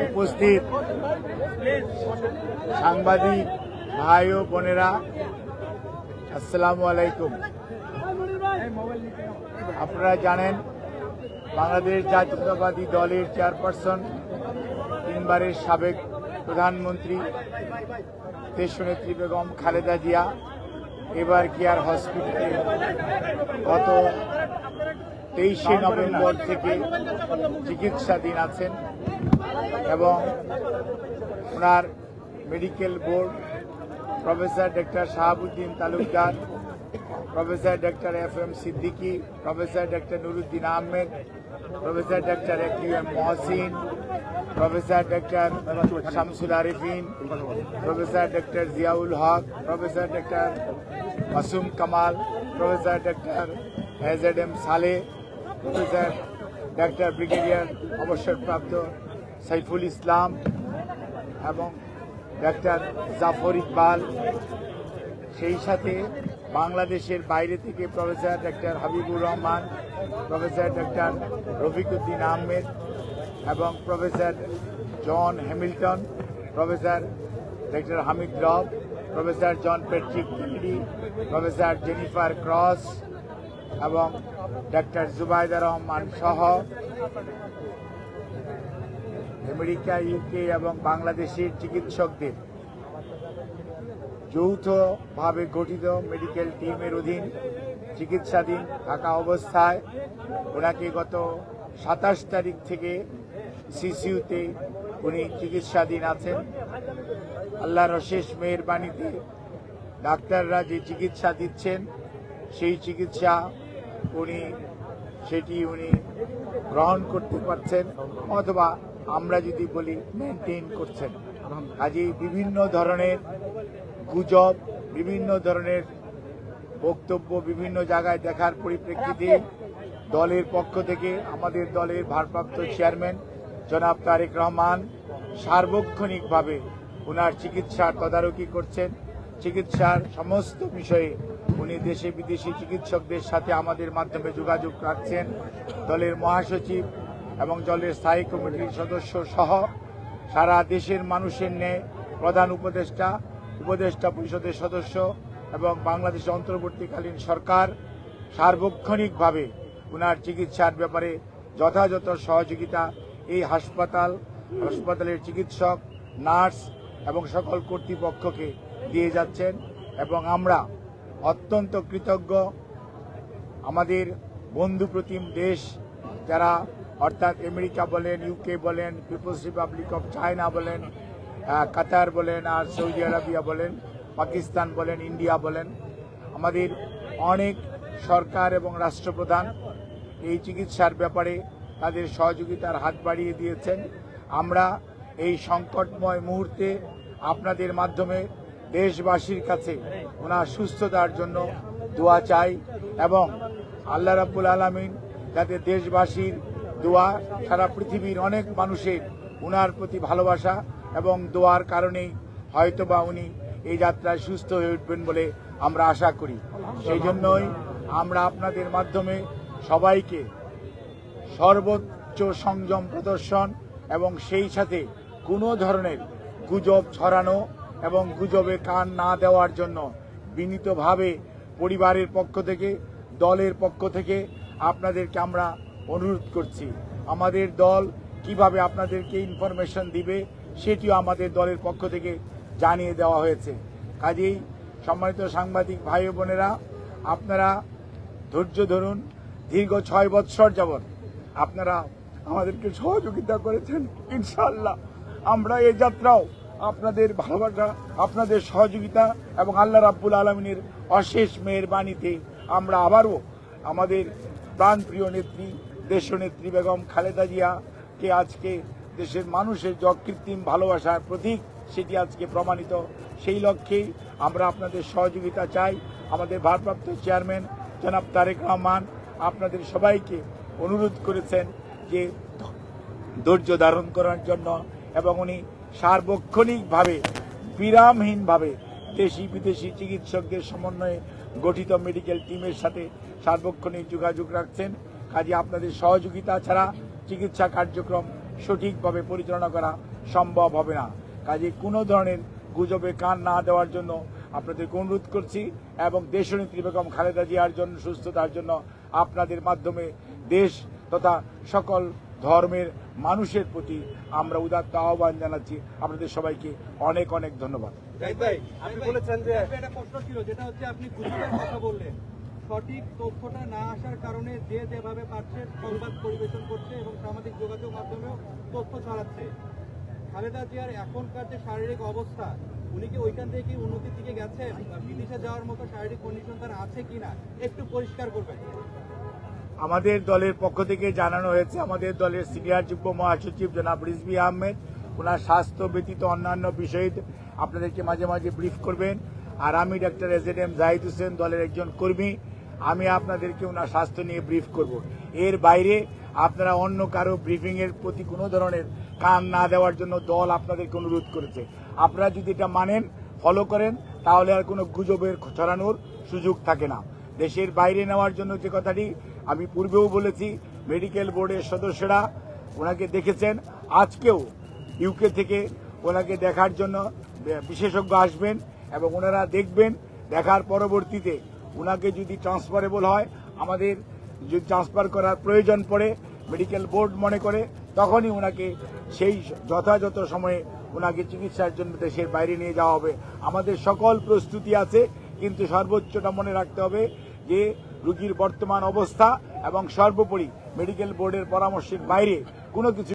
উপস্থিত সাংবাদিক ভাই ও বোনেরা, আসসালামু আলাইকুম। আপনারা জানেন, বাংলাদেশ জাতীয়তাবাদী দলের চেয়ারপারসন, তিনবারের সাবেক প্রধানমন্ত্রী দেশনেত্রী বেগম খালেদা জিয়া এবার কেয়ার হসপিটালে গত 23শে নভেম্বর থেকে চিকিৎসাধীন আছেন এবং ওনার medical board professor doctor Shahabuddin Talukdar, professor doctor FM Siddiqui, professor doctor Nuruddin Ahmed, professor doctor AQM Mohsin, professor doctor Shamsul Arefin, professor doctor Ziaul Haque, professor doctor Masum Kamal, professor doctor AZM Saleh, professor doctor brigadier অবসরপ্রাপ্ত সাইফুল ইসলাম এবং ডক্টর জাফর ইকবাল, সেই সাথে বাংলাদেশের বাইরে থেকে professor doctor Habibur Rahman, professor doctor Rafiquddin Ahmed এবং professor John Hamilton, professor doctor Hamid Rob, professor John Patrick Kennedy, professor Jennifer Cross এবং doctor Zubaida Rahman সহ আমেরিকা, UK এবং বাংলাদেশের চিকিৎসকদের যৌথভাবে গঠিত মেডিকেল টিমের অধীন চিকিৎসাধীন থাকা অবস্থায় ওনাকে গত 27 তারিখ থেকে CCUতে উনি চিকিৎসাধীন আছেন। আল্লাহর অশেষ মেহেরবানিতে ডাক্তাররা যে চিকিৎসা দিচ্ছেন সেই চিকিৎসা সেটি উনি গ্রহণ করতে পারছেন, অথবা আমরা যদি বলি মেনটেন করছেন। কাজেই বিভিন্ন ধরনের গুজব, বিভিন্ন ধরনের বক্তব্য বিভিন্ন জায়গায় দেখার পরিপ্রেক্ষিতে দলের পক্ষ থেকে আমাদের দলের ভারপ্রাপ্ত চেয়ারম্যান জনাব তারেক রহমান সার্বক্ষণিকভাবে ওনার চিকিৎসার তদারকি করছেন। চিকিৎসার সমস্ত বিষয়ে উনি দেশে বিদেশি চিকিৎসকদের সাথে আমাদের মাধ্যমে যোগাযোগ রাখছেন। দলের মহাসচিব এবং দলের স্থায়ী কমিটির সদস্য সহ সারা দেশের মানুষের ন্যায় প্রধান উপদেষ্টা পরিষদের সদস্য এবং বাংলাদেশ অন্তর্বর্তীকালীন সরকার সার্বক্ষণিকভাবে ওনার চিকিৎসার ব্যাপারে যথাযথ সহযোগিতা এই হাসপাতালের চিকিৎসক, নার্স এবং সকল কর্তৃপক্ষকে দিয়ে যাচ্ছেন এবং আমরা অত্যন্ত কৃতজ্ঞ। আমাদের বন্ধুপ্রতিম দেশ যারা, অর্থাৎ আমেরিকা বলেন, UK বলেন, পিপলস রিপাবলিক অফ চায়না বলেন, কাতার বলেন, আর সৌদি আরবিয়া বলেন, পাকিস্তান বলেন, ইন্ডিয়া বলেন, আমাদের অনেক সরকার এবং রাষ্ট্রপ্রধান এই চিকিৎসার ব্যাপারে তাদের সহযোগিতার হাত বাড়িয়ে দিয়েছেন। আমরা এই সংকটময় মুহূর্তে আপনাদের মাধ্যমে দেশবাসীর কাছে ওনার সুস্থতার জন্য দোয়া চাই এবং আল্লাহ রাব্বুল আলামিন যাতে দেশবাসীর দোয়া, সারা পৃথিবীর অনেক মানুষের ওনার প্রতি ভালোবাসা এবং দোয়ার কারণেই হয়তোবা উনি এই যাত্রায় সুস্থ হয়ে উঠবেন বলে আমরা আশা করি। সেই জন্যই আমরা আপনাদের মাধ্যমে সবাইকে সর্বোচ্চ সংযম প্রদর্শন এবং সেই সাথে কোনো ধরনের গুজব ছড়ানো এবং গুজবে কান না দেওয়ার জন্য বিনীতভাবে পরিবারের পক্ষ থেকে, দলের পক্ষ থেকে আপনাদেরকে আমরা অনুরোধ করছি। আমাদের দল কিভাবে আপনাদেরকে ইনফরমেশন দিবে সেটিও আমাদের দলের পক্ষ থেকে জানিয়ে দেওয়া হয়েছে। কাজেই সম্মানিত সাংবাদিক ভাই ও বোনেরা, আপনারা ধৈর্য ধরুন। দীর্ঘ 6 বৎসর যাবৎ আপনারা আমাদেরকে সহযোগিতা করেছেন। ইনশাআল্লাহ আমরা এই যাত্রাও আপনাদের ভালোবাসা, আপনাদের সহযোগিতা এবং আল্লাহ রাব্বুল আলামিনের অশেষ মেহেরবানিতে আমরা আবারও আমাদের প্রাণপ্রিয় নেত্রী দেশনেত্রী বেগম খালেদা জিয়াকে আজকে দেশের মানুষের যে অকৃত্রিম ভালোবাসার প্রতীক সেটি আজকে প্রমাণিত। সেই লক্ষ্যেই আমরা আপনাদের সহযোগিতা চাই। আমাদের ভারপ্রাপ্ত চেয়ারম্যান জনাব তারেক রহমান আপনাদের সবাইকে অনুরোধ করেছেন যে ধৈর্য ধারণ করার জন্য এবং উনি সার্বক্ষণিকভাবে বিরামহীনভাবে দেশি বিদেশি চিকিৎসকদের সমন্বয়ে গঠিত মেডিকেল টিমের সাথে সার্বক্ষণিক যোগাযোগ রাখছেন। কাজে আপনাদের সহযোগিতা ছাড়া চিকিৎসা কার্যক্রম সঠিকভাবে পরিচালনা করা সম্ভব হবে না। কাজে কোনো ধরনের গুজবে কান না দেওয়ার জন্য আপনাদেরকে অনুরোধ করছি এবং দেশনেত্রী বেগম খালেদা জিয়ার জন্য সুস্থতার জন্য আপনাদের মাধ্যমে দেশ তথা সকল ধর্মের মানুষের প্রতি আমরা উদাত্ত আহ্বান জানাচ্ছি। আপনাদের সবাইকে অনেক অনেক ধন্যবাদ। আপনি বলেছেন যে একটা প্রশ্ন ছিল, যেটা হচ্ছে আপনি গুজবের কথা বললেন, সঠিক তথ্যটা না আসার কারণে যে যেভাবে পারছে সংবাদ পরিবেশন করছে এবং সামাজিক যোগাযোগ মাধ্যমেও তথ্য ছড়াচ্ছে। খালেদা জিয়ার এখনকার যে শারীরিক অবস্থা, উনি কি ওইখান থেকে কি উন্নতির দিকে গেছেন? বিদেশে যাওয়ার মতো শারীরিক কন্ডিশন তার আছে কিনা একটু পরিষ্কার করবেন। আমাদের দলের পক্ষ থেকে জানানো হয়েছে, আমাদের দলের সিনিয়র যুগ্ম মহাসচিব জনাব রিজভী আহমেদ ওনার স্বাস্থ্য ব্যতীত অন্যান্য বিষয়ে আপনাদেরকে মাঝে মাঝে ব্রিফ করবেন। আর আমি doctor A Z M Zahid Hossain, দলের একজন কর্মী, আমি আপনাদেরকে ওনার স্বাস্থ্য নিয়ে ব্রিফ করব। এর বাইরে আপনারা অন্য কারো ব্রিফিং এর প্রতি কোনো ধরনের কান না দেওয়ার জন্য দল আপনাদেরকে অনুরোধ করেছে। আপনারা যদি এটা মানেন, ফলো করেন, তাহলে আর কোনো গুজবের ছড়ানোর সুযোগ থাকে না। দেশের বাইরে নেওয়ার জন্য যে কথাটি আমি পূর্বেও বলেছি, মেডিকেল বোর্ডের সদস্যরা ওনাকে দেখেছেন। আজকেও ইউকে থেকে ওনাকে দেখার জন্য বিশেষজ্ঞ আসবেন এবং ওনারা দেখবেন। দেখার পরবর্তীতে ওনাকে যদি ট্রান্সফারেবল হয়, আমাদের যদি ট্রান্সফার করার প্রয়োজন পড়ে মেডিকেল বোর্ড মনে করে, তখনই ওনাকে সেই যথাযথ সময়ে ওনাকে চিকিৎসার জন্য দেশের বাইরে নিয়ে যাওয়া হবে। আমাদের সকল প্রস্তুতি আছে, কিন্তু সর্বোচ্চটা মনে রাখতে হবে যে রোগীর বর্তমান অবস্থা এবং সর্বোপরি মেডিকেল বোর্ডের পরামর্শের বাইরে কোনো কিছু